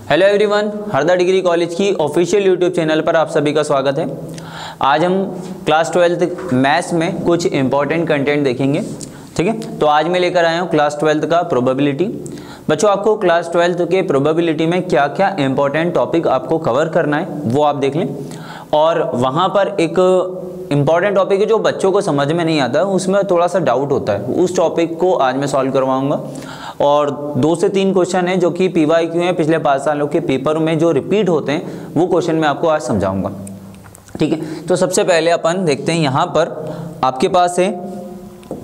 Hello everyone, Harda degree college की official YouTube channel पर आप सभी का स्वागत है। आज हम क्लास 12th मैथ्स में कुछ इंपॉर्टेंट कंटेंट देखेंगे। ठीक है, तो आज मैं लेकर आया हूँ क्लास 12th का प्रोबेबिलिटी। बच्चों, आपको क्लास 12th के प्रोबेबिलिटी में क्या क्या इंपॉर्टेंट टॉपिक आपको कवर करना है वो आप देख लें। और वहाँ पर एक इम्पॉर्टेंट टॉपिक है जो बच्चों को समझ में नहीं आता, उसमें थोड़ा सा डाउट होता है, उस टॉपिक को आज मैं सॉल्व करवाऊँगा। और 2 से 3 क्वेश्चन हैं जो कि PYQ हैं, पिछले 5 सालों के पेपर में जो रिपीट होते हैं वो क्वेश्चन मैं आपको आज समझाऊंगा। ठीक है, तो सबसे पहले अपन देखते हैं, यहाँ पर आपके पास है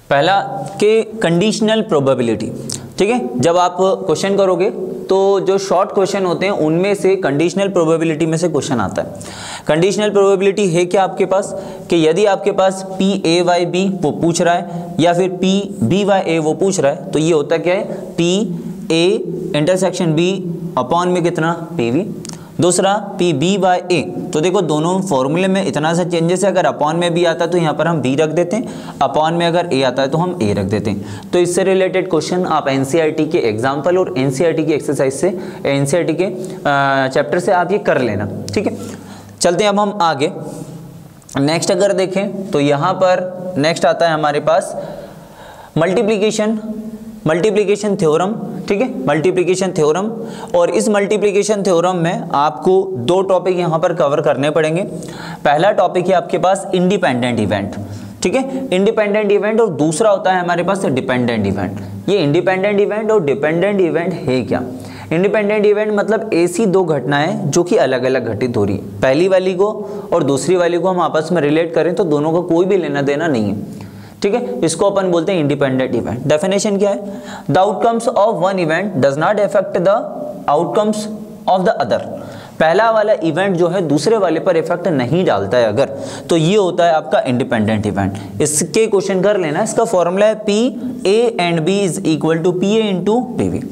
पहला कि कंडीशनल प्रोबेबिलिटी। ठीक है, जब आप क्वेश्चन करोगे तो जो शॉर्ट क्वेश्चन होते हैं उनमें से कंडीशनल प्रोबेबिलिटी में से क्वेश्चन आता है। कंडीशनल प्रोबेबिलिटी है क्या आपके पास कि यदि आपके पास PA/B वो पूछ रहा है या फिर PB/A वो पूछ रहा है, तो ये होता क्या है, PA इंटरसेक्शन B अपॉन में कितना PB, दूसरा PB/A। तो देखो दोनों फॉर्मूले में इतना सा चेंजेस है, अगर अपॉन में B आता है तो यहाँ पर हम B रख देते हैं, अपॉन में अगर A आता है तो हम A रख देते हैं। तो इससे रिलेटेड क्वेश्चन आप NCERT के एग्जाम्पल और NCERT की एक्सरसाइज से, NCERT के चैप्टर से आप ये कर लेना। ठीक है, चलते हैं अब हम आगे। नेक्स्ट अगर देखें तो यहाँ पर नेक्स्ट आता है हमारे पास मल्टीप्लिकेशन थ्योरम। ठीक है, मल्टीप्लिकेशन थ्योरम, और इस मल्टीप्लिकेशन थ्योरम में आपको 2 टॉपिक यहाँ पर कवर करने पड़ेंगे। पहला टॉपिक है आपके पास इंडिपेंडेंट इवेंट। ठीक है, इंडिपेंडेंट इवेंट, और दूसरा होता है हमारे पास डिपेंडेंट इवेंट। ये इंडिपेंडेंट इवेंट और डिपेंडेंट इवेंट है क्या? इंडिपेंडेंट इवेंट मतलब ऐसी 2 घटनाएं जो कि अलग अलग घटित हो रही है, पहली वाली को और दूसरी वाली को हम आपस में रिलेट करें तो दोनों का कोई भी लेना देना नहीं है। ठीक है, इसको अपन बोलते हैं इंडिपेंडेंट इवेंट। डेफिनेशन क्या है? The outcomes of one event does not affect the outcomes of the other. पहला वाला इवेंट जो है दूसरे वाले पर इफेक्ट नहीं डालता है अगर, तो ये होता है आपका इंडिपेंडेंट इवेंट। इसके क्वेश्चन कर लेना, इसका फॉर्मूला है PA&B is equal to PA into PB।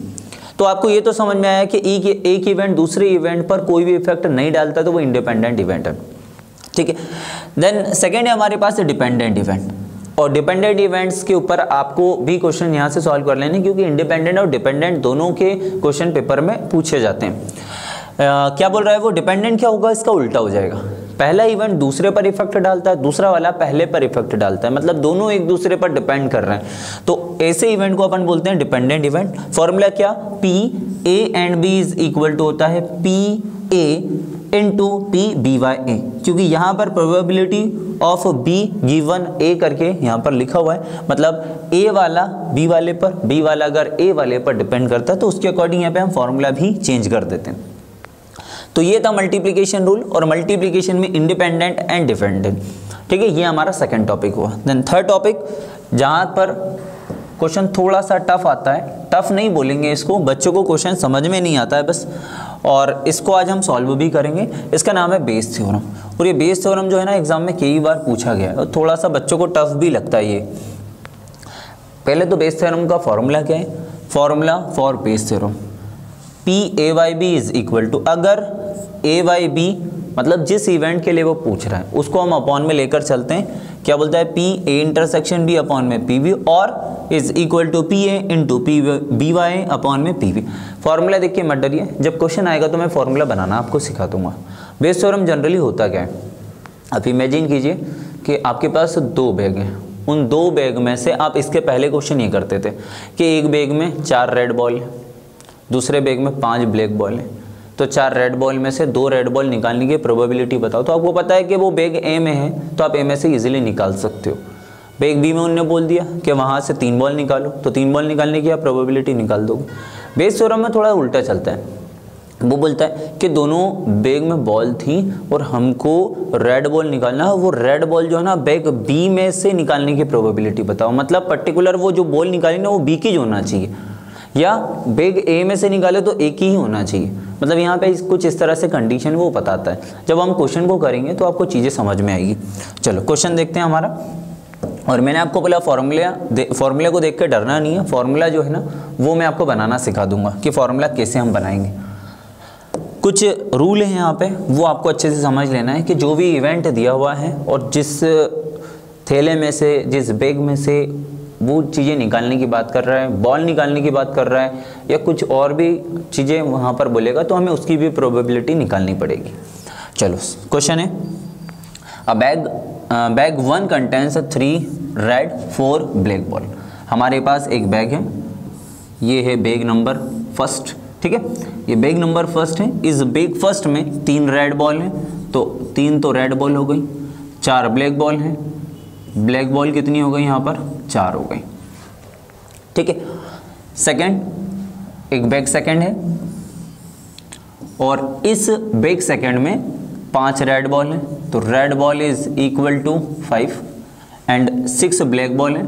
तो आपको ये तो समझ में आया कि एक इवेंट दूसरे इवेंट पर कोई भी इफेक्ट नहीं डालता तो वो इंडिपेंडेंट इवेंट है। ठीक है, देन सेकेंड है हमारे पास डिपेंडेंट इवेंट, और डिपेंडेंट इवेंट्स के ऊपर आपको भी क्वेश्चन यहाँ से सॉल्व कर लेने, क्योंकि इंडिपेंडेंट और डिपेंडेंट दोनों के क्वेश्चन पेपर में पूछे जाते हैं। क्या बोल रहा है वो? डिपेंडेंट क्या होगा, इसका उल्टा हो जाएगा। पहला इवेंट दूसरे पर इफेक्ट डालता है, दूसरा वाला पहले पर इफेक्ट डालता है, मतलब दोनों एक दूसरे पर डिपेंड कर रहे हैं, तो ऐसे इवेंट को अपन बोलते हैं डिपेंडेंट इवेंट। फॉर्मूला क्या? PA&B इज इक्वल टू होता है PA इंटू PB/A, क्योंकि यहाँ पर probability of B given A करके यहाँ पर लिखा हुआ है, मतलब A वाला B वाले पर, B वाला अगर A वाले पर डिपेंड करता है तो उसके अकॉर्डिंग यहाँ पे हम फॉर्मूला भी चेंज कर देते हैं। तो ये था मल्टीप्लिकेशन रूल, और मल्टीप्लिकेशन में इंडिपेंडेंट एंड डिपेंडेंट। ठीक है, ये हमारा सेकंड टॉपिक हुआ। देन थर्ड टॉपिक, जहाँ पर क्वेश्चन थोड़ा सा टफ आता है, टफ नहीं बोलेंगे इसको, बच्चों को क्वेश्चन समझ में नहीं आता है बस, और इसको आज हम सॉल्व भी करेंगे। इसका नाम है बेस थ्योरम, और ये बेस थ्योरम जो है ना एग्जाम में कई बार पूछा गया है और थोड़ा सा बच्चों को टफ भी लगता है ये। पहले तो बेस थ्योरम का फॉर्मूला क्या है? Formula for Bayes theorem PA/B is equal to, अगर A/B मतलब जिस इवेंट के लिए वो पूछ रहा है उसको हम अपॉन में लेकर चलते हैं, क्या बोलता है? PA इंटरसेक्शन B अपॉन में PB, और is equal to PA into BY upon में PB। फॉर्मूला देख के मत डरिए, जब क्वेश्चन आएगा तो मैं फॉर्मूला बनाना आपको सिखा दूंगा। बेस थ्योरम जनरली होता क्या है? आप इमेजिन कीजिए कि आपके पास 2 बैग हैं, उन 2 बैग में से आप इसके पहले क्वेश्चन ये करते थे कि एक बैग में 4 रेड बॉल है, दूसरे बैग में 5 ब्लैक बॉल है, तो 4 रेड बॉल में से 2 रेड बॉल निकालने की प्रोबेबिलिटी बताओ। तो आपको पता है कि वो बैग A में है, तो आप A में से इजीली निकाल सकते हो। बैग B में उन्होंने बोल दिया कि वहाँ से 3 बॉल निकालो, तो 3 बॉल निकालने की आप प्रोबेबिलिटी निकाल दोगे। बेस थ्योरम में थोड़ा उल्टा चलता है, वो बोलता है कि दोनों बैग में बॉल थी और हमको रेड बॉल निकालना है, वो रेड बॉल जो है ना बैग B में से निकालने की प्रोबेबिलिटी बताओ। मतलब पर्टिकुलर वो जो बॉल निकाली ना वो B की जो होना चाहिए, या बैग A में से निकाले तो A की ही होना चाहिए। मतलब यहाँ पे कुछ इस तरह से कंडीशन वो बताता है। जब हम क्वेश्चन को करेंगे तो आपको चीज़ें समझ में आएगी। चलो क्वेश्चन देखते हैं हमारा, और मैंने आपको बोला फॉर्मूले को देख के डरना नहीं है, फॉर्मूला जो है ना वो मैं आपको बनाना सिखा दूंगा कि फॉर्मूला कैसे हम बनाएंगे। कुछ रूल है यहाँ पे, वो आपको अच्छे से समझ लेना है कि जो भी इवेंट दिया हुआ है और जिस थैले में से, जिस बैग में से वो चीज़ें निकालने की बात कर रहा है, बॉल निकालने की बात कर रहा है, या कुछ और भी चीज़ें वहाँ पर बोलेगा, तो हमें उसकी भी प्रोबेबिलिटी निकालनी पड़ेगी। चलो क्वेश्चन है, अ bag 1 contains 3 red 4 black ball. हमारे पास एक बैग है, ये है बैग नंबर फर्स्ट, ठीक है, ये बैग नंबर फर्स्ट है। इस बैग फर्स्ट में 3 रेड बॉल हैं, तो 3 तो रेड बॉल हो गई, 4 ब्लैक बॉल हैं, ब्लैक बॉल कितनी हो गई यहाँ पर, 4 हो गई, ठीक है। सेकंड, एक बैग सेकंड है और इस बैग सेकंड में 5 रेड बॉल है, तो red ball is equal to 5 and 6 black ball है,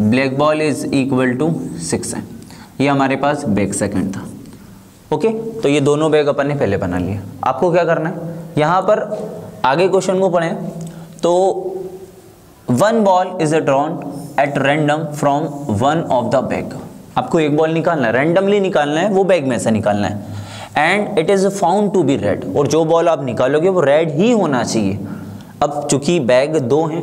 black ball is equal to 6 है। ये हमारे पास बैग सेकंड था, ओके। तो ये दोनों बैग अपन ने पहले बना लिया। आपको क्या करना है, यहाँ पर आगे क्वेश्चन को पढ़ें तो 1 ball is drawn at random from 1 of the bag. आपको एक बॉल निकालना है, रैंडमली निकालना है, वो बैग में से निकालना है, and it is found to be red, और जो बॉल आप निकालोगे वो रेड ही होना चाहिए। अब चूंकि बैग 2 हैं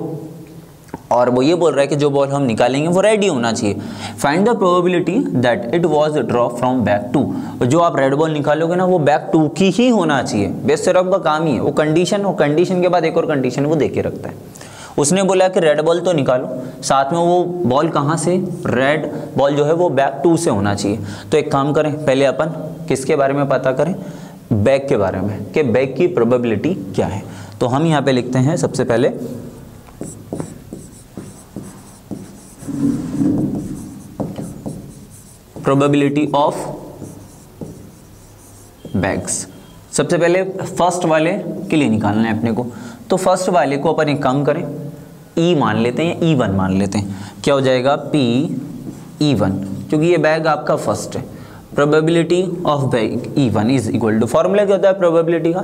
और वो ये बोल रहा है कि जो बॉल हम निकालेंगे वो रेड ही होना चाहिए। Find the probability that it was draw from bag 2। जो आप रेड बॉल निकालोगे ना वो बैग 2 की ही होना चाहिए। बेस्ट सिर्फ का काम ही है वो कंडीशन, और कंडीशन के बाद एक और कंडीशन वो दे के रखता है। उसने बोला कि रेड बॉल तो निकालो, साथ में वो बॉल कहाँ से, रेड बॉल जो है वो बैग 2 से होना चाहिए। तो एक काम करें, पहले अपन किसके बारे में पता करें, बैग के बारे में, कि बैग की प्रोबेबिलिटी क्या है। तो हम यहाँ पे लिखते हैं सबसे पहले प्रोबेबिलिटी ऑफ बैग्स। सबसे पहले फर्स्ट वाले के लिए निकालना है अपने को, तो फर्स्ट वाले को अपन एक काम करें, ई मान लेते हैं, E1 मान लेते हैं। क्या हो जाएगा, PE1, क्योंकि ये बैग आपका फर्स्ट है। Probability of bag E1 is equal to, formula क्या होता है प्रोबेबिलिटी का,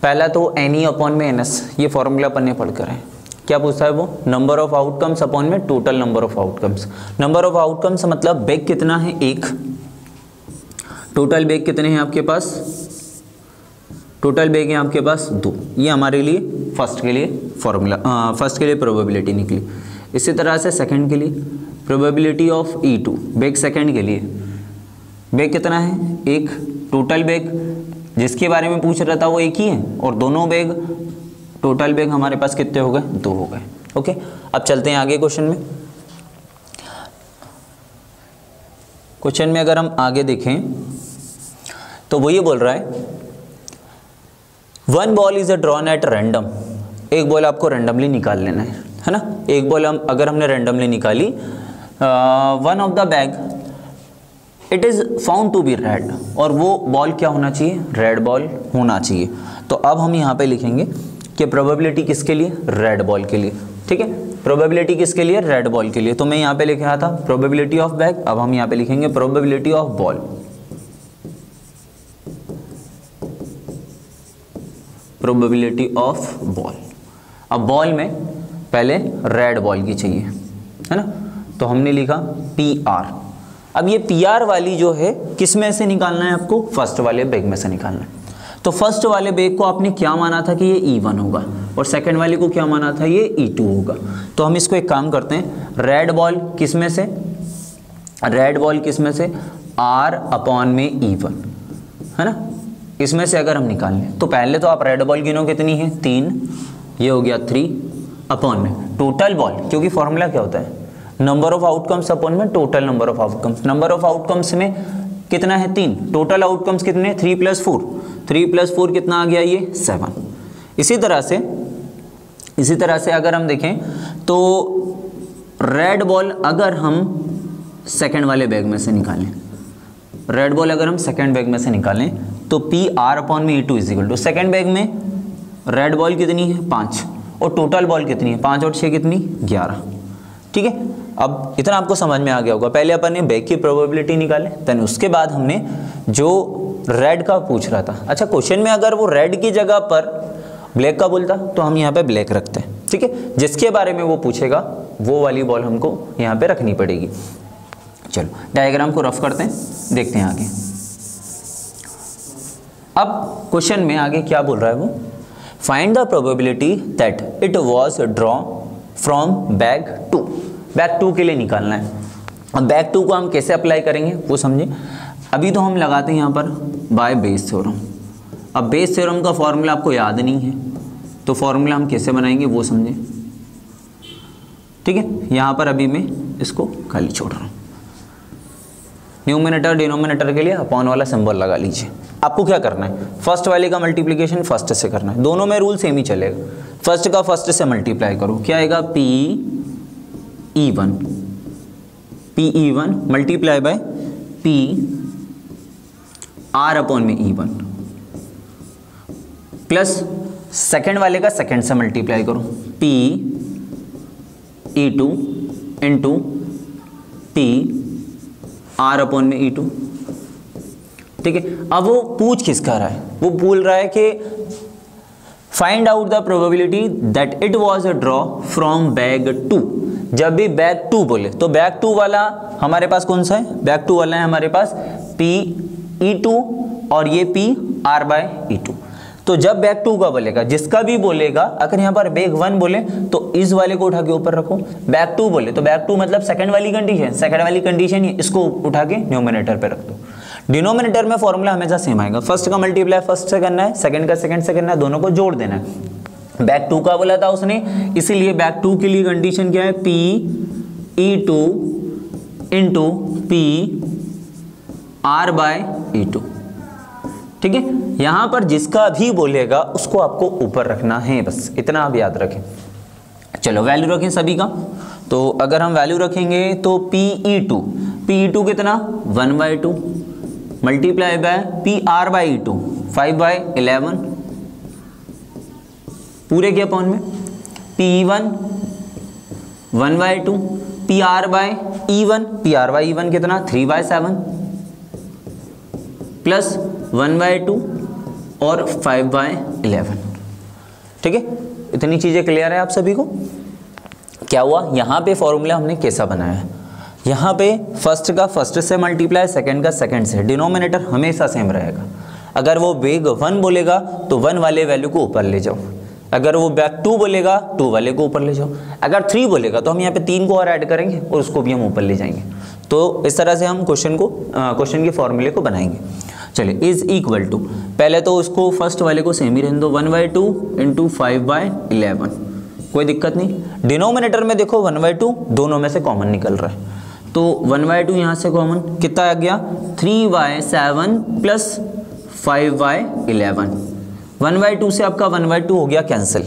पहला तो NE अपॉन में NS, ये फॉर्मूला अपन ने पढ़ कर है। क्या पूछता है वो, नंबर ऑफ आउटकम्स अपॉन में total number of outcomes. Number of outcomes मतलब बैग कितना है, 1, टोटल बैग कितने हैं आपके पास, टोटल बैग है आपके पास 2। ये हमारे लिए फर्स्ट के लिए फॉर्मूला, फर्स्ट के लिए प्रोबेबिलिटी निकली। इसी तरह से सेकंड के लिए probability of E2, bag second के लिए बैग कितना है, 1, टोटल बैग जिसके बारे में पूछ रहा था वो 1 ही है, और दोनों बैग टोटल बैग हमारे पास कितने हो गए, 2 हो गए, ओके। अब चलते हैं आगे क्वेश्चन में। क्वेश्चन में अगर हम आगे देखें तो वो ये बोल रहा है 1 ball is drawn at random. एक बॉल आपको रैंडमली निकाल लेना है ना। एक बॉल अगर हमने रैंडमली निकाली, 1 of the bag it is found to be red, और वो बॉल क्या होना चाहिए, रेड बॉल होना चाहिए। तो अब हम यहाँ पे लिखेंगे कि प्रोबेबिलिटी किसके लिए, रेड बॉल के लिए, ठीक है। प्रोबेबिलिटी किसके लिए, रेड बॉल के लिए। तो मैं यहाँ पे लिख रहा था प्रोबेबिलिटी ऑफ बैग, अब हम यहाँ पे लिखेंगे probability of ball, probability of ball. अब बॉल में पहले रेड बॉल की चाहिए, है ना, तो हमने लिखा PR। अब ये PR वाली जो है किस में से निकालना है आपको, फर्स्ट वाले बैग में से निकालना है। तो फर्स्ट वाले बैग को आपने क्या माना था कि ये E1 होगा, और सेकंड वाले को क्या माना था, ये E2 होगा। तो हम इसको एक काम करते हैं, रेड बॉल किस में से, रेड बॉल किस में से, R अपॉन में E1, है ना। इसमें से अगर हम निकाल लें तो पहले तो आप रेड बॉल गिनो कितनी है, 3, ये हो गया 3 अपॉन में टोटल बॉल, क्योंकि फॉर्मूला क्या होता है, नंबर ऑफ आउटकम्स अपॉन में total number of outcomes. Number of outcomes में कितना है, 3, टोटल आउटकम्स कितने, 3 + 4, 3 + 4 कितना आ गया, ये 7। इसी तरह से अगर हम देखें तो रेड बॉल अगर हम सेकंड वाले बैग में से निकालें, रेड बॉल अगर हम सेकंड बैग में से निकालें तो PR अपॉन में E2 is equal to, second bag में रेड बॉल कितनी है, 5, और टोटल बॉल कितनी है, 5 और 6 कितनी, 11, ठीक है। अब इतना आपको समझ में आ गया होगा। पहले अपन ने बैग की प्रोबेबिलिटी निकाले, देन उसके बाद हमने जो रेड का पूछ रहा था, अच्छा क्वेश्चन में अगर वो रेड की जगह पर ब्लैक का बोलता तो हम यहाँ पे ब्लैक रखते हैं, ठीक है। जिसके बारे में वो पूछेगा वो वाली बॉल हमको यहाँ पे रखनी पड़ेगी। चलो डायग्राम को रफ करते हैं, देखते हैं आगे। अब क्वेश्चन में आगे क्या बोल रहा है वो, find the probability that it was draw from bag 2। Bag two के लिए निकालना है। अब बैक टू को हम कैसे अप्लाई करेंगे वो समझे। अभी तो हम लगाते हैं यहाँ पर बाय बेस थ्योरम। अब बेस थ्योरम का फॉर्मूला आपको याद नहीं है तो फॉर्मूला हम कैसे बनाएंगे वो समझे, ठीक है। यहाँ पर अभी मैं इसको खाली छोड़ रहा हूँ। न्यूमिनेटर डिनोमिनेटर के लिए अपॉन वाला सिंबल लगा लीजिए। आपको क्या करना है, फर्स्ट वाले का मल्टीप्लिकेशन फर्स्ट से करना है, दोनों में रूल सेम ही चलेगा। फर्स्ट का फर्स्ट से मल्टीप्लाई करो, क्या आएगा P(E1) multiply by P R upon में E1 प्लस सेकेंड वाले का सेकेंड से मल्टीप्लाई करो, P(E2) into P R upon में E2, ठीक है। अब वो पूछ किसका रहा है, वो बोल रहा है कि find out the probability that it was a draw from bag 2। जब भी बैग 2 बोले तो बैग 2 वाला हमारे पास कौन सा है, बैग 2 वाला है हमारे पास P(E2) और ये PR/E2। तो जब बैग 2 का बोलेगा, जिसका भी बोलेगा, अगर यहाँ पर बैग 1 बोले तो इस वाले को उठा के ऊपर रखो, बैग 2 बोले तो बैग 2 मतलब सेकंड वाली कंडीशन, सेकंड वाली कंडीशन इसको उठा के न्यूमिनेटर पे रख दो। डिनोमिनेटर में फॉर्मूला हमेशा सेम आएगा, फर्स्ट का मल्टीप्लाई फर्स्ट से करना है, सेकंड का सेकंड से करना है, दोनों को जोड़ देना है। बैग 2 का बोला था उसने, इसीलिए बैग 2 के लिए कंडीशन क्या है, P(E2) इंटू PR/E2, ठीक है। यहां पर जिसका भी बोलेगा उसको आपको ऊपर रखना है, बस इतना आप याद रखें। चलो वैल्यू रखें सभी का, तो अगर हम वैल्यू रखेंगे तो P(E2) कितना 1/2 मल्टीप्लाई बाय PR/E2 5/11 पूरे के अपॉन में P(E1) 1/2 PR/E1 कितना 3/7 प्लस 1/2 और 5/11, ठीक है। इतनी चीज़ें क्लियर है आप सभी को। क्या हुआ, यहाँ पे फॉर्मूला हमने कैसा बनाया है, यहाँ पे फर्स्ट का फर्स्ट से मल्टीप्लाई, सेकंड का सेकंड से, डिनोमिनेटर हमेशा सेम रहेगा। अगर वो बैग 1 बोलेगा तो 1 वाले वैल्यू को ऊपर ले जाओ, अगर वो बैग 2 बोलेगा 2 वाले को ऊपर ले जाओ, अगर 3 बोलेगा तो हम यहाँ पे 3 को और ऐड करेंगे और उसको भी हम ऊपर ले जाएंगे। तो इस तरह से हम क्वेश्चन के फॉर्मूले को बनाएंगे। चलिए इज इक्वल टू, पहले तो उसको फर्स्ट वाले को सेम ही रहने दो, 1/2 इंटू 5/11, कोई दिक्कत नहीं। डिनोमिनेटर में देखो 1/2 दोनों में से कॉमन निकल रहा है, तो 1/2 यहाँ से कॉमन कितना आ गया 3/7 प्लस 5/11, 1/2 से आपका 1/2 हो गया कैंसिल,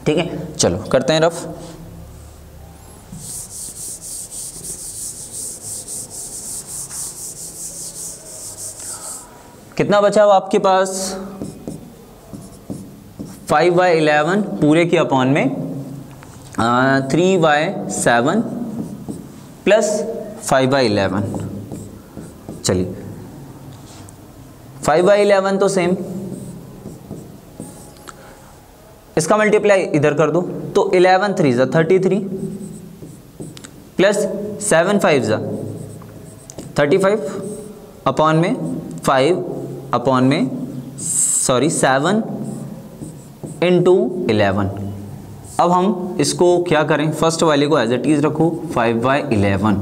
ठीक है। चलो करते हैं रफ। कितना बचा हुआ आपके पास 5/11 पूरे के अपॉन में 3/7 प्लस 5/11। चलिए 5/11 तो सेम, इसका मल्टीप्लाई इधर कर दो तो 11 3 ज़ा 33 प्लस 7 5 ज़ा 35 अपॉन में 5 अपॉन में 7 इंटू 11। अब हम इसको क्या करें, फर्स्ट वाले को एज इट इज़ रखो 5/11,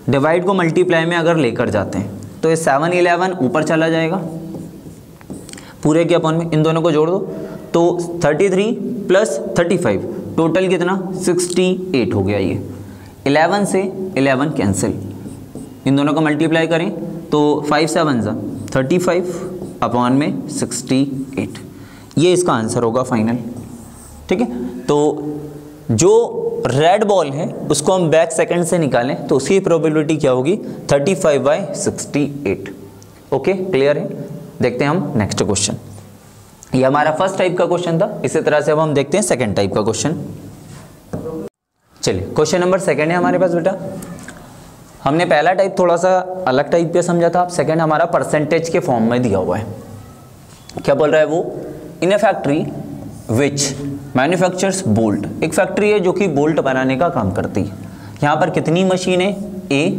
डिवाइड को मल्टीप्लाई में अगर लेकर जाते हैं तो ये 7 11 ऊपर चला जाएगा पूरे के अपॉन में, इन दोनों को जोड़ दो तो 33 प्लस 35 टोटल कितना 68 हो गया। ये 11 से 11 कैंसिल, इन दोनों को मल्टीप्लाई करें तो 5 7 ज़ा 35 अपॉन में 68, ये इसका आंसर होगा फाइनल, ठीक है। तो जो रेड बॉल है उसको हम बैक सेकंड से निकालें तो उसकी प्रोबेबिलिटी क्या होगी 35/68। ओके क्लियर है। देखते हैं हम नेक्स्ट क्वेश्चन, ये हमारा फर्स्ट टाइप का क्वेश्चन था। इसी तरह से अब हम देखते हैं सेकंड टाइप का क्वेश्चन। चलिए क्वेश्चन नंबर सेकंड है हमारे पास बेटा। हमने पहला टाइप थोड़ा सा अलग टाइप पे समझा था, अब सेकंड हमारा परसेंटेज के फॉर्म में दिया हुआ है। क्या बोल रहा है वो, इन ए फैक्ट्री विच मैन्युफैक्चर्स बोल्ट, एक फैक्ट्री है जो कि बोल्ट बनाने का काम करती है। यहाँ पर कितनी मशीन है, ए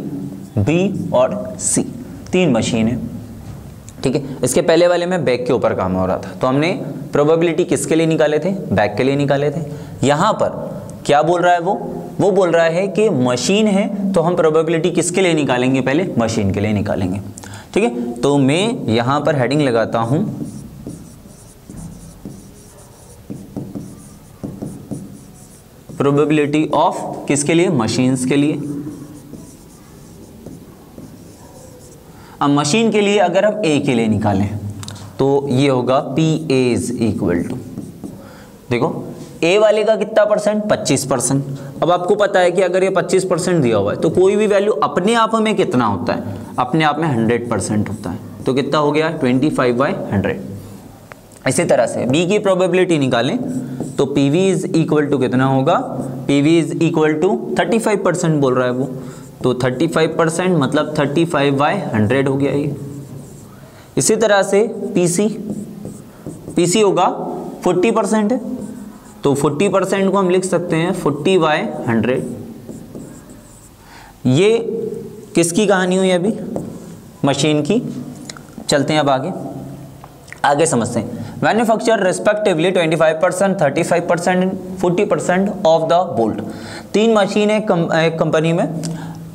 बी और सी, 3 मशीन है, ठीक है। इसके पहले वाले में बैग के ऊपर काम हो रहा था, तो हमने प्रोबेबिलिटी किसके लिए निकाले थे, बैग के लिए निकाले थे। यहाँ पर क्या बोल रहा है वो, वो बोल रहा है कि मशीन है तो हम प्रोबेबिलिटी किसके लिए निकालेंगे, पहले मशीन के लिए निकालेंगे। ठीक है, तो मैं यहां पर हेडिंग लगाता हूं प्रोबेबिलिटी ऑफ किसके लिए, मशीन्स के लिए। अब मशीन के लिए अगर हम ए के लिए निकालें तो ये होगा P A is equal to, देखो ए वाले का कितना परसेंट, 25%। अब आपको पता है कि अगर ये 25% दिया हुआ है तो कोई भी वैल्यू अपने आप में कितना होता है, अपने आप में 100% होता है। तो कितना हो गया 25/100। इसी तरह से बी की प्रोबेबिलिटी निकालें तो PV इज इक्वल टू कितना होगा, PV इज इक्वल टू 35% बोल रहा है वो, तो 35% मतलब 35/100 हो गया ये। इसी तरह से PC होगा 40% है, तो 40% को हम लिख सकते हैं 40/100। ये किसकी कहानी हुई अभी, मशीन की। चलते हैं अब आगे समझते हैं। Manufacture respectively 25%, 35% and 40% of the bolt. 3 मशीनें एक कंपनी में,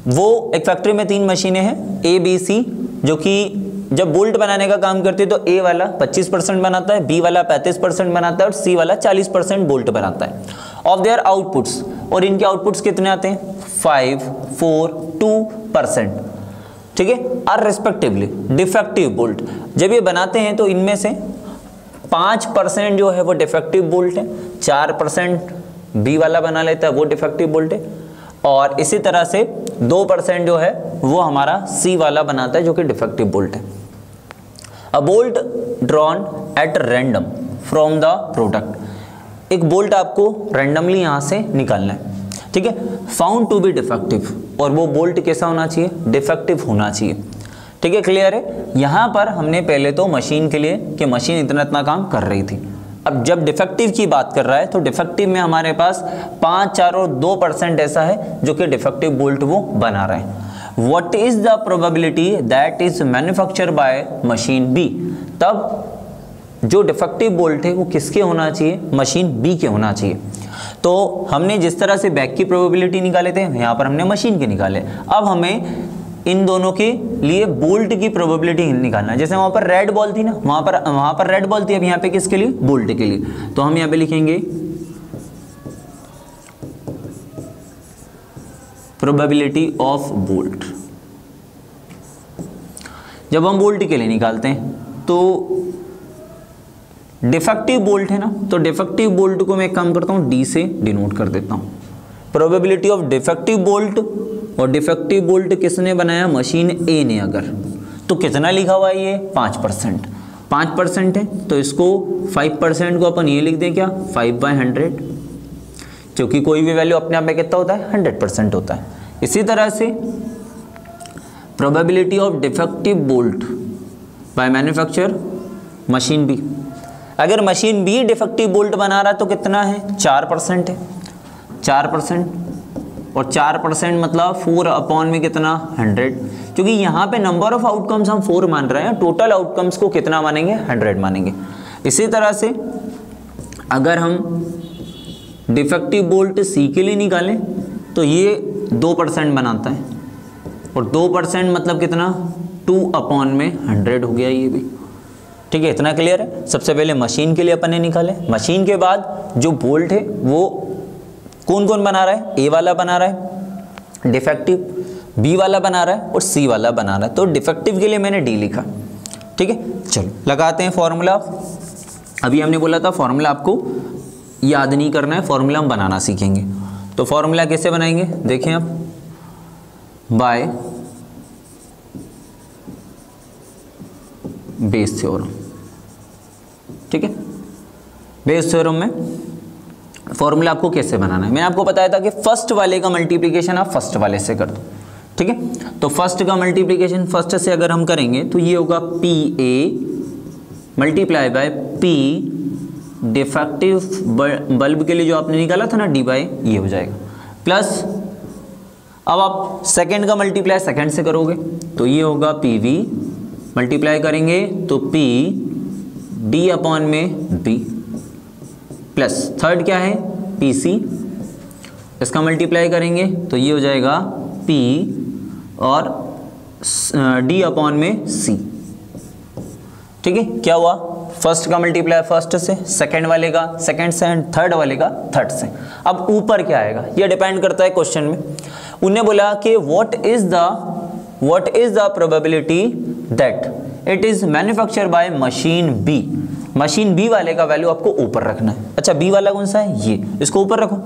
वो एक फैक्ट्री में 3 मशीनें हैं A B C, जो कि जब बोल्ट बनाने का काम करती है तो A वाला 25% बनाता है, B वाला 35% बनाता है और C वाला 40% बोल्ट बनाता है। ऑफ देयर आउटपुट्स, और इनके आउटपुट्स कितने आते हैं 5, 4, 2%। ठीक है, आर रेस्पेक्टिवली डिफेक्टिव बोल्ट। जब ये बनाते हैं तो इनमें से 5% जो है वो डिफेक्टिव बोल्ट है, 4% B वाला बना लेता है वो डिफेक्टिव बोल्ट है, और इसी तरह से 2% जो है वो हमारा C वाला बनाता है जो कि डिफेक्टिव बोल्ट है। अ bolt drawn at random from the product. एक बोल्ट आपको रैंडमली यहाँ से निकालना है, ठीक है, फाउंड टू बी डिफेक्टिव, और वो बोल्ट कैसा होना चाहिए, डिफेक्टिव होना चाहिए। ठीक है, क्लियर है। यहाँ पर हमने पहले तो मशीन के लिए कि मशीन इतना काम कर रही थी। अब जब डिफेक्टिव की बात कर रहा है तो डिफेक्टिव में हमारे पास 5, 4 और 2% ऐसा है जो कि डिफेक्टिव बोल्ट वो बना रहे हैं। What is the probability that is manufacture by machine B. तब जो डिफेक्टिव बोल्ट है वो किसके होना चाहिए, मशीन बी के होना चाहिए। तो हमने जिस तरह से बैक की प्रोबेबिलिटी निकाले थे, यहाँ पर हमने मशीन के निकाले। अब हमें इन दोनों के लिए बोल्ट की प्रोबेबिलिटी निकालना है। जैसे वहां पर रेड बॉल थी ना, वहां पर रेड बॉल थी, अब यहाँ पे किसके लिए, बोल्ट के लिए। तो हम यहाँ पे लिखेंगे प्रोबेबिलिटी ऑफ बोल्ट। जब हम बोल्ट के लिए निकालते हैं तो डिफेक्टिव बोल्ट है ना, तो डिफेक्टिव बोल्ट को मैं एक काम करता हूं D से डिनोट कर देता हूं। प्रोबेबिलिटी ऑफ डिफेक्टिव बोल्ट, और डिफेक्टिव बोल्ट किसने बनाया, मशीन A ने। अगर तो कितना लिखा हुआ है ये 5%, 5% है, तो इसको 5% को अपन ये लिख दें क्या, 5/100, क्योंकि कोई भी वैल्यू अपने आप में कितना होता है, 100% होता है। इसी तरह से probability of defective bolt by manufacture machine B। अगर मशीन B डिफेक्टिव बोल्ट बना रहा है तो कितना है, 4% है, 4%, और 4% मतलब 4 में कितना, 100, क्योंकि यहाँ पे नंबर ऑफ आउटकम्स हम 4 मान रहे हैं, टोटल आउटकम्स को कितना मानेंगे, 100 मानेंगे। इसी तरह से अगर हम डिफेक्टिव बोल्ट C के लिए निकालें तो ये 2% बनाता है, और 2% मतलब कितना, 2 में 100 हो गया ये भी। ठीक है, इतना क्लियर है। सबसे पहले मशीन के लिए अपन ने निकाले, मशीन के बाद जो बोल्ट है वो कौन कौन बना रहा है, A वाला बना रहा है डिफेक्टिव, B वाला बना रहा है और C वाला बना रहा है। तो डिफेक्टिव के लिए मैंने D लिखा। ठीक है, चलो लगाते हैं फॉर्मूला। अभी हमने बोला था फॉर्मूला आपको याद नहीं करना है, फॉर्मूला हम बनाना सीखेंगे। तो फॉर्मूला कैसे बनाएंगे, देखें आप, बाय बेस थ्योरम। ठीक है, बेस थ्योरम में फॉर्मूला आपको कैसे बनाना है, मैंने आपको बताया था कि फर्स्ट वाले का मल्टीप्लिकेशन आप फर्स्ट वाले से कर दो। ठीक है, तो फर्स्ट का मल्टीप्लिकेशन फर्स्ट से अगर हम करेंगे तो ये होगा PA multiply by P defective bulb के लिए जो आपने निकाला था ना D बाय, ये हो जाएगा, प्लस अब आप सेकंड का मल्टीप्लाई सेकंड से करोगे तो ये होगा PV मल्टीप्लाई करेंगे तो P D/में B, प्लस थर्ड क्या है PC, इसका मल्टीप्लाई करेंगे तो ये हो जाएगा P और D अपॉन में C। ठीक है, क्या हुआ, फर्स्ट का मल्टीप्लाई फर्स्ट से, सेकंड वाले का सेकंड से, एंड थर्ड वाले का थर्ड से। अब ऊपर क्या आएगा ये डिपेंड करता है क्वेश्चन में। उन्हें बोला कि what is the probability that it is manufacture by machine B. Machine B वाले का वैल्यू आपको ऊपर रखना है। अच्छा, बी वाला कौन सा है, ये, इसको ऊपर रखो,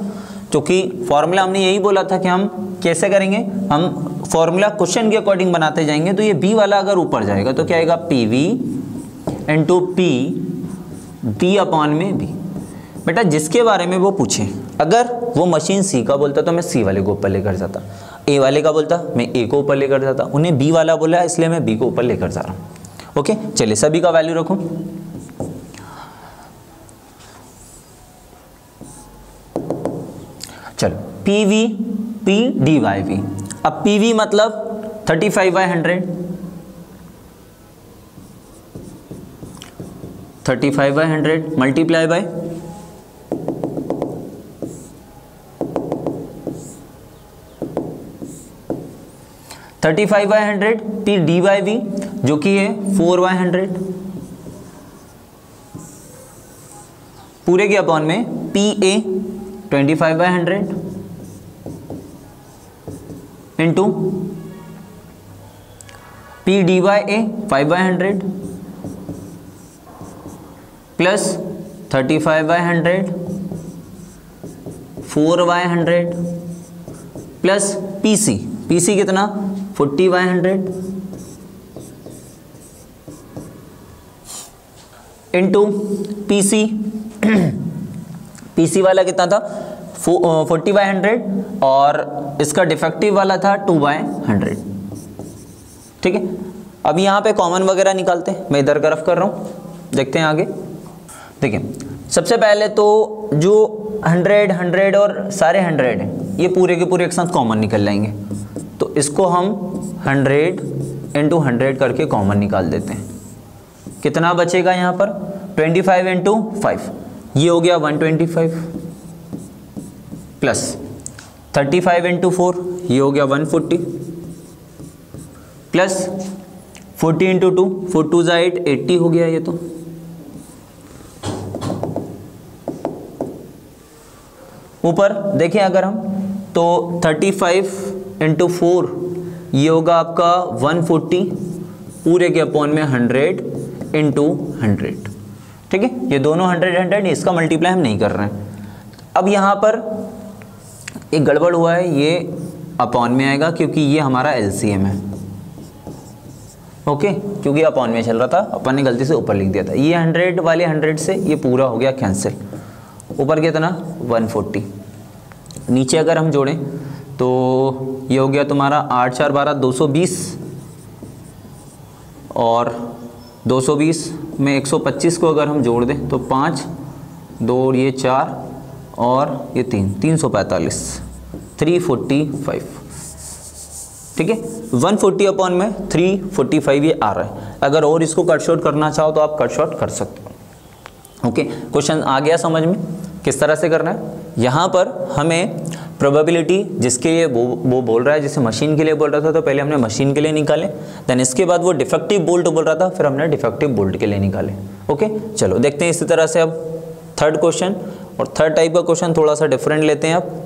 क्योंकि फॉर्मूला हमने यही बोला था कि हम कैसे करेंगे, हम फॉर्मूला क्वेश्चन के अकॉर्डिंग बनाते जाएंगे। तो ये बी वाला अगर ऊपर जाएगा तो क्या आएगा, P V into P D upon में बी। बेटा जिसके बारे में वो पूछे, अगर वो मशीन सी का बोलता तो मैं सी वाले को ऊपर लेकर जाता, ए वाले का बोलता मैं ए को ऊपर लेकर जाता, उन्हें बी वाला बोला इसलिए मैं बी को ऊपर लेकर जा रहा हूँ। ओके, चलिए सभी का वैल्यू रखो। चलो P V P D by V. अब पी वी मतलब 35/100, 35/100 multiply by 35/100 P D by V जो कि है 4/100 पूरे के अपॉन में P A 25/100 into P D by A 5/100 plus 35/100 4/100 plus PC, PC कितना 40/100 इंटू पीसी, पीसी वाला कितना था 40/100 और इसका डिफेक्टिव वाला था 2/100। ठीक है, अब यहाँ पे कॉमन वगैरह निकालते हैं, मैं इधर तरफ कर रहा हूँ, देखते हैं आगे। देखिए सबसे पहले तो जो 100 100 और सारे 100 हैं ये पूरे के पूरे एक साथ कॉमन निकल जाएंगे, तो इसको हम 100 इंटू 100 करके कॉमन निकाल देते हैं। कितना बचेगा यहाँ पर 25 इंटू 5, ये हो गया 125 प्लस 35 इंटू 4 ये हो गया 140 प्लस 40 इंटू 2 4 2 8 80 हो गया ये तो। ऊपर देखें अगर हम तो 35 इंटू 4 ये होगा आपका 140 पूरे के अपॉन में 100 इंटू 100। ठीक है, ये दोनों 100 100, इसका मल्टीप्लाई हम नहीं कर रहे हैं। अब यहाँ पर एक गड़बड़ हुआ है, ये अपॉन में आएगा क्योंकि ये हमारा एलसीएम है। ओके, क्योंकि अपॉन में चल रहा था, अपन ने गलती से ऊपर लिख दिया था। ये 100 वाले 100 से ये पूरा हो गया कैंसिल। ऊपर कितना 140, नीचे अगर हम जोड़ें तो ये हो गया तुम्हारा 8 4 12 220 और 220 में 125 को अगर हम जोड़ दें तो 5 2 और ये 4 और ये 3 345 345। ठीक है, 140 अपॉन में 345 ये आ रहा है। अगर और इसको कट शॉर्ट करना चाहो तो आप कट शॉर्ट कर सकते हो। ओके, क्वेश्चन आ गया समझ में किस तरह से करना है। यहाँ पर हमें प्रोबेबिलिटी जिसके लिए वो बोल रहा है, जैसे मशीन के लिए बोल रहा था तो पहले हमने मशीन के लिए निकाले, देन इसके बाद वो डिफेक्टिव बोल्ट बोल रहा था, फिर हमने डिफेक्टिव बोल्ट के लिए निकाले। ओके, चलो देखते हैं इसी तरह से अब थर्ड क्वेश्चन। और थर्ड टाइप का क्वेश्चन थोड़ा सा डिफरेंट लेते हैं अब।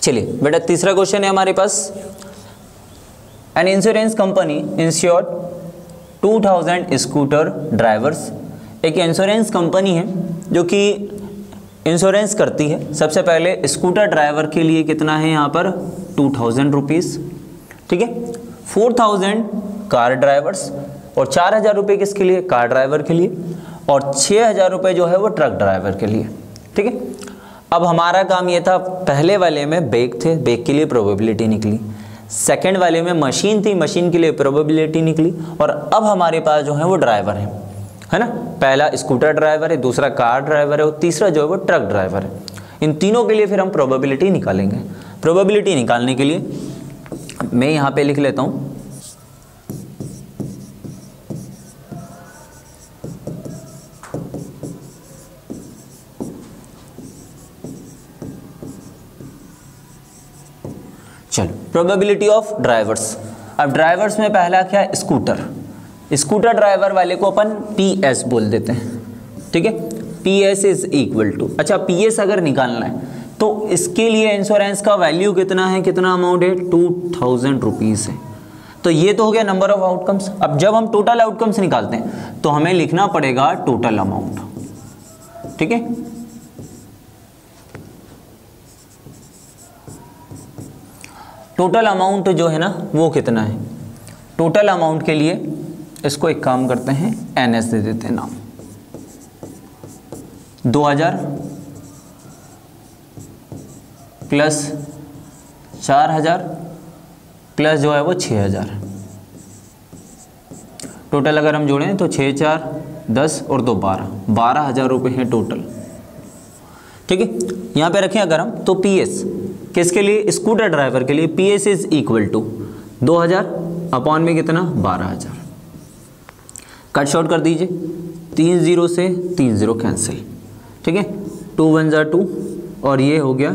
चलिए बेटा तीसरा क्वेश्चन है हमारे पास। An insurance company insured 2000 scooter drivers. एक इंश्योरेंस कंपनी है जो कि इंश्योरेंस करती है। सबसे पहले स्कूटर ड्राइवर के लिए कितना है यहाँ पर 2000 रुपीज़। ठीक है, 4000 कार ड्राइवर्स और 4000 रुपये किसके लिए, कार ड्राइवर के लिए, और 6000 रुपये जो है वो ट्रक ड्राइवर के लिए। ठीक है, अब हमारा काम ये था, पहले वाले में बैग थे, बैग के लिए प्रोबेबिलिटी निकली, सेकंड वाले में मशीन थी, मशीन के लिए प्रोबेबिलिटी निकली, और अब हमारे पास जो है वो ड्राइवर है ना। पहला स्कूटर ड्राइवर है, दूसरा कार ड्राइवर है और तीसरा जो है वो ट्रक ड्राइवर है। इन तीनों के लिए फिर हम प्रोबेबिलिटी निकालेंगे। प्रोबेबिलिटी निकालने के लिए मैं यहाँ पे लिख लेता हूँ चलो, प्रोबेबिलिटी ऑफ ड्राइवर्स। अब ड्राइवर्स में पहला क्या है, स्कूटर। स्कूटर ड्राइवर वाले को अपन PS बोल देते हैं, ठीक है। PS इज इक्वल टू, अच्छा PS अगर निकालना है तो इसके लिए इंश्योरेंस का वैल्यू कितना है, कितना अमाउंट है, 2000 रुपीज़ है। तो ये तो हो गया नंबर ऑफ आउटकम्स। अब जब हम टोटल आउटकम्स निकालते हैं तो हमें लिखना पड़ेगा टोटल अमाउंट, ठीक है। टोटल अमाउंट जो है ना वो कितना है, टोटल अमाउंट के लिए इसको एक काम करते हैं, NS दे देते हैं नाम, 2000 प्लस 4000 प्लस जो है वो 6000। टोटल अगर हम जोड़ें तो 6 4 10 और 2 12,000 रुपये हैं टोटल, ठीक है। यहाँ पे रखें अगर हम तो PS किसके लिए, स्कूटर ड्राइवर के लिए PS is equal to 2000 upon में कितना 12,000। कट शॉर्ट कर दीजिए, 3 0 से 3 0 कैंसिल, ठीक है। 2 1 ज़ा 2 और ये हो गया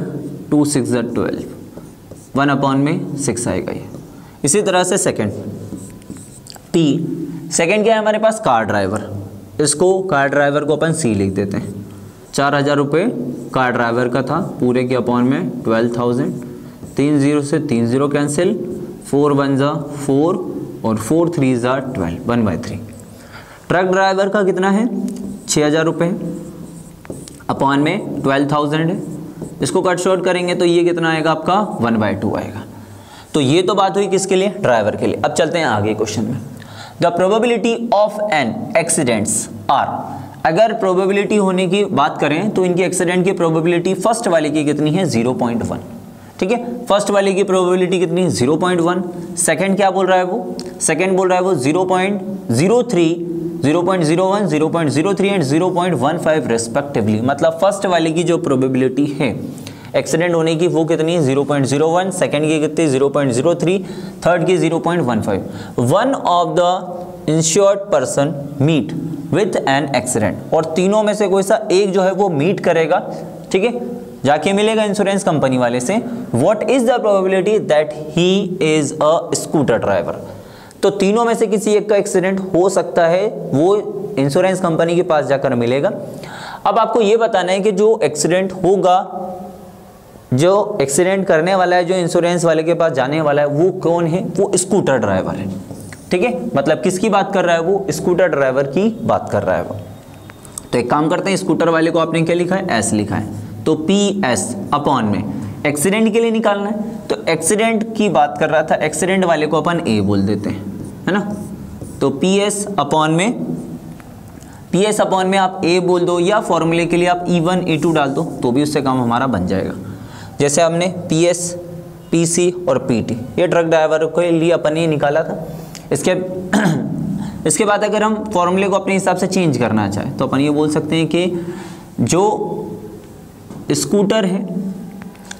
2 6 ज़ा 12, 1 अपॉन में 6 आएगा ये। इसी तरह से सेकंड T, सेकंड क्या है हमारे पास, कार ड्राइवर। इसको कार ड्राइवर को अपन C लिख देते हैं। 4,000 रुपये कार ड्राइवर का था, पूरे के अपॉन में 12,000, 3 0 से 3 0 कैंसिल, 4 1 ज़ा 4 और 4 3 ज़ा 12, 1/3। ट्रक ड्राइवर का कितना है, 6,000 रुपये अपॉन में 12,000 है। इसको कट शॉर्ट करेंगे तो ये कितना आएगा आपका 1/2 आएगा। तो ये तो बात हुई किसके लिए, ड्राइवर के लिए। अब चलते हैं आगे क्वेश्चन में। The probability of an accidents are, अगर प्रोबेबिलिटी होने की बात करें तो इनकी एक्सीडेंट की प्रोबेबिलिटी फर्स्ट वाले की कितनी है 0.1, ठीक है। फर्स्ट वाले की प्रोबेबिलिटी कितनी है 0.1। सेकंड क्या बोल रहा है वो, सेकंड बोल रहा है वो 0.03, 0.01, 0.03 एंड 0.15 रेस्पेक्टिवली। मतलब फर्स्ट वाले की जो प्रोबेबिलिटी है एक्सीडेंट होने की वो कितनी है 0.01, सेकंड की कितनी 0.03, थर्ड की 0.15। One of the insured person meet with an accident, और तीनों में से कोई सा एक जो है वो मीट करेगा, ठीक है, जाके मिलेगा इंश्योरेंस कंपनी वाले से। What is the probability that he is a scooter driver. तो तीनों में से किसी एक का एक्सीडेंट हो सकता है, वो इंश्योरेंस कंपनी के पास जाकर मिलेगा। अब आपको ये बताना है कि जो एक्सीडेंट होगा, जो एक्सीडेंट करने वाला है, जो इंश्योरेंस वाले के पास जाने वाला है, वो कौन है, वो स्कूटर ड्राइवर है, ठीक है। मतलब किसकी बात कर रहा है वो, स्कूटर ड्राइवर की बात कर रहा है वो। तो एक काम करते हैं, स्कूटर वाले को आपने क्या लिखा है, S लिखा है, तो PS अपॉन में एक्सीडेंट के लिए निकालना है, तो एक्सीडेंट की बात कर रहा था, एक्सीडेंट वाले को अपन A बोल देते हैं, है ना। तो PS अपॉन में आप A बोल दो, या फॉर्मूले के लिए आप E1 E2 डाल दो तो भी उससे काम हमारा बन जाएगा। जैसे हमने PS, PC और PT ये ट्रक ड्राइवर के लिए अपन ये निकाला था। इसके बाद अगर हम फॉर्मूले को अपने हिसाब से चेंज करना चाहें तो अपन ये बोल सकते हैं कि जो स्कूटर है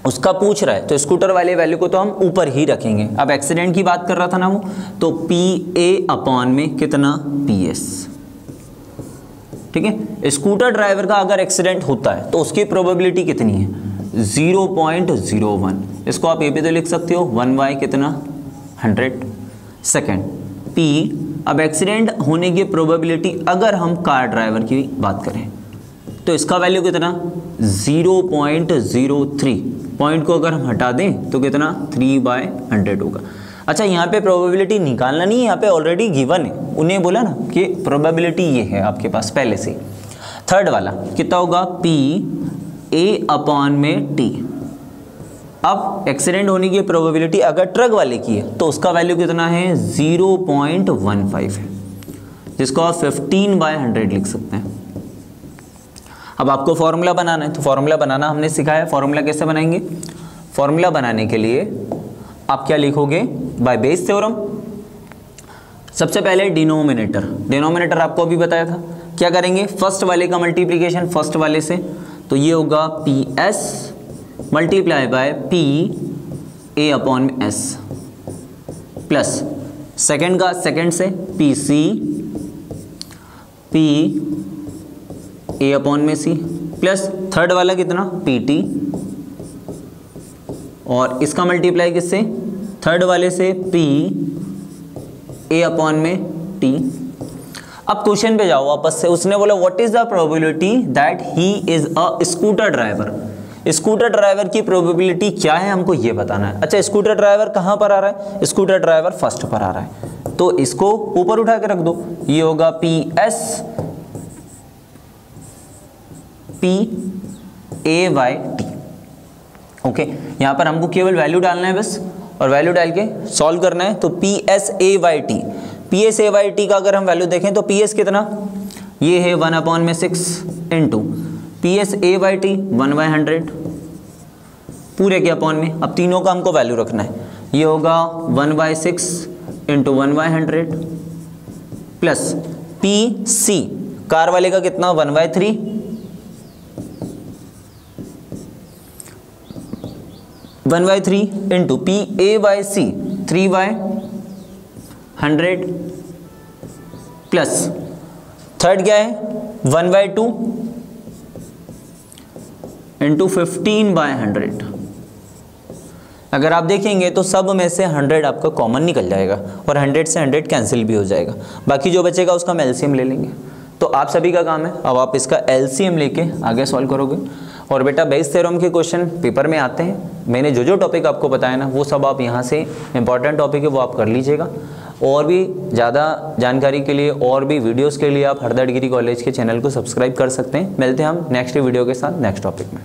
उसका पूछ रहा है तो स्कूटर वाले वैल्यू को तो हम ऊपर ही रखेंगे। अब एक्सीडेंट की बात कर रहा था ना वो, तो PA अपॉन में कितना PS, ठीक है। स्कूटर ड्राइवर का अगर एक्सीडेंट होता है तो उसकी प्रोबेबिलिटी कितनी है 0.01। इसको आप ये भी तो लिख सकते हो 1/, कितना 100। सेकेंड P, अब एक्सीडेंट होने की प्रोबेबिलिटी अगर हम कार ड्राइवर की बात करें तो इसका वैल्यू कितना 0.03। पॉइंट को अगर हम हटा दें तो कितना 3/100 होगा। अच्छा, यहाँ पे प्रोबेबिलिटी निकालना नहीं है, यहाँ पे ऑलरेडी गिवन है, उन्हें बोला ना कि प्रोबेबिलिटी ये है आपके पास पहले से। थर्ड वाला कितना होगा PA अपॉन में T। अब एक्सीडेंट होने की प्रोबेबिलिटी अगर ट्रक वाले की है तो उसका वैल्यू कितना है 0.15 है, जिसको आप 15/100 लिख सकते हैं। अब आपको फॉर्मूला बनाना है, तो फॉर्मूला बनाना हमने सिखाया। फॉर्मूला कैसे बनाएंगे, फॉर्मूला बनाने के लिए आप क्या लिखोगे, बाय बेस थ्योरम। सबसे पहले डिनोमिनेटर आपको अभी बताया था, क्या करेंगे फर्स्ट वाले का मल्टीप्लिकेशन फर्स्ट वाले से, तो ये होगा PS multiply by PA upon S plus second का सेकेंड से PC PA अपॉन में C प्लस थर्ड वाला कितना PT और इसका मल्टीप्लाई किससे, थर्ड वाले से, पी ए अपॉन में टी। अब क्वेश्चन पे जाओ वापस से, उसने बोला what is the probability that he is a scooter driver. Scooter driver की प्रोबेबिलिटी क्या है हमको ये बताना है। अच्छा, स्कूटर ड्राइवर कहाँ पर आ रहा है, स्कूटर ड्राइवर फर्स्ट पर आ रहा है, तो इसको ऊपर उठा के रख दो, ये होगा P S P A Y T. Okay, यहाँ पर हमको केवल वैल्यू डालना है बस, और वैल्यू डाल के सॉल्व करना है। तो P S A Y T, P S A Y T का अगर हम वैल्यू देखें तो पी एस कितना, ये है 1/6 into P S A Y T 1/100 पूरे के अपॉन में। अब तीनों का हमको वैल्यू रखना है, ये होगा 1/6 into 1/100 plus P C car वाले का कितना 1/3 1/3 into P A Y C 3/100 plus third क्या है 1/2 इंटू 15/100। अगर आप देखेंगे तो सब में से 100 आपका कॉमन निकल जाएगा और 100 से 100 कैंसिल भी हो जाएगा, बाकी जो बचेगा उसका हम एलसीएम ले लेंगे। तो आप सभी का काम है अब आप इसका एलसीएम लेके आगे सॉल्व करोगे। और बेटा बेस थ्योरम के क्वेश्चन पेपर में आते हैं, मैंने जो जो टॉपिक आपको बताया ना वो सब आप यहाँ से इंपॉर्टेंट टॉपिक है वो आप कर लीजिएगा। और भी ज़्यादा जानकारी के लिए और भी वीडियोस के लिए आप हरदा डिग्री कॉलेज के चैनल को सब्सक्राइब कर सकते हैं। मिलते हैं हम नेक्स्ट वीडियो के साथ नेक्स्ट टॉपिक में।